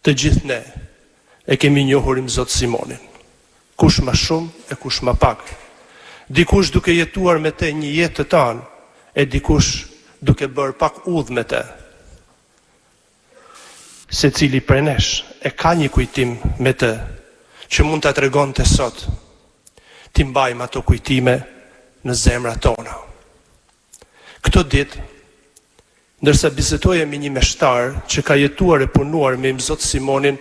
Të gjithë ne e kemi njohurim Zot Simonin. Kush më shumë e kush më pak. Dikush duke jetuar me te një jetë të tanë, e dikush duke bërë pak udhë me te. Se cili prej nesh e ka një kujtim me te, që mund të tregon të sot, ti mbajmë ato kujtime në zemra tona. Këto ditë, ndërsa bizetoje me një meshtar që ka jetuar e punuar me Zot Simonin,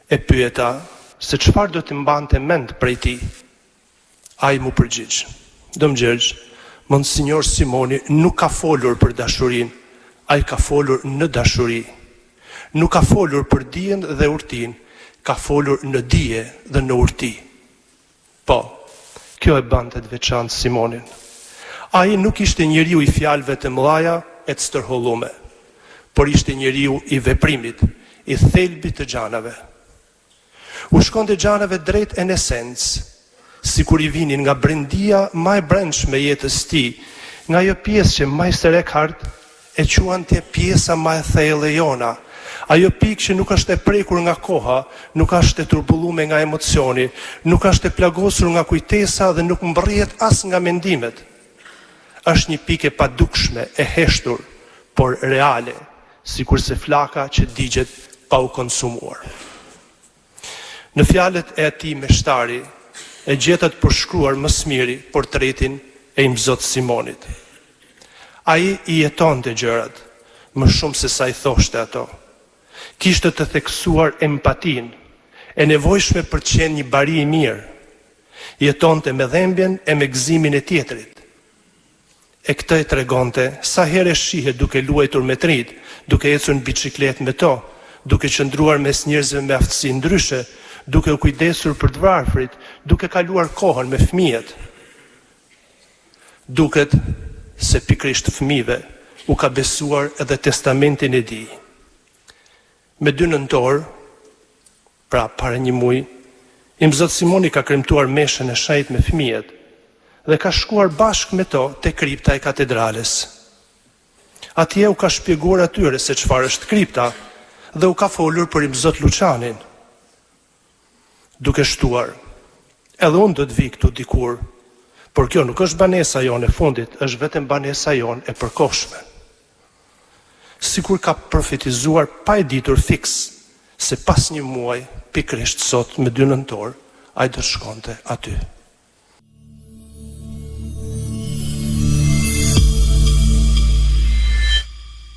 e pyeta se çfarë do të mbante mend prej tij. Ai mu përgjigj: "Domgjergj, Monsignor Simoni nuk ka folur për dashurinë, ai ka folur në dashuri. Nuk ka folur për dijen dhe urtin, ka folur në dije dhe në urti." Po, kjo e bante të veçantë Simonin. Ai nuk ishte njeriu i fjalëve të mëdha e të stërhollume, por ishte njeriu i veprimit, i thelbit të gjanave. U shkonte gjanave drejt e në esencë, sikur i vinin nga brendia më e brendshme jetës tij, nga ajo pjesë që Majster Eckhart e quante pjesa më e thellë e jona. Ajo pikë që nuk është e prekur nga koha, nuk është e turbulluar nga emocioni, nuk është e plagosur nga kujtesa dhe nuk mbërrihet as nga mendimet. Është një pikë e padukshme, e heshtur, por reale, sikurse flaka që digjet pa u konsumuar. Në fjalët e atij meshtari, e gjetat përshkruar më së miri portretin e Zot Simonit. Ai i jetonte gjërat, më shumë se sa i thoshte ato. Kishte të theksuar empatin, e nevojshme për të qenë një bari i mirë. Jetonte me dhembjen e me gëzimin e tjetrit. E këtë e tregonte sa herë shihet duke luajtur me trit, duke ecur në bicikletë me to, duke qëndruar mes njerëzve me aftësi ndryshe, duke u kujdesur për të varfrit, duke kaluar kohën me fëmijët. Duket se pikërisht fëmijëve u ka besuar edhe testamentin e tij. Me 2 nëntor, pra para një muaj, Zot Simoni ka kremtuar meshën e shenjtë me fëmijët dhe ka shkuar bashkë me to te kripta e katedrales. Atje u ka shpjeguar atyre se çfarë është kripta dhe u ka folur për Zot Luçanin. Duke shtuar: "Edhe unë do të vi këtu dikur, por kjo nuk është banesa jonë e fundit, është vetëm banesa jonë e përkohshme." Sikur ka profetizuar pa e ditur fiks se pas një muaj, pikërisht sot me 2 nëntor, ai do shkonte aty.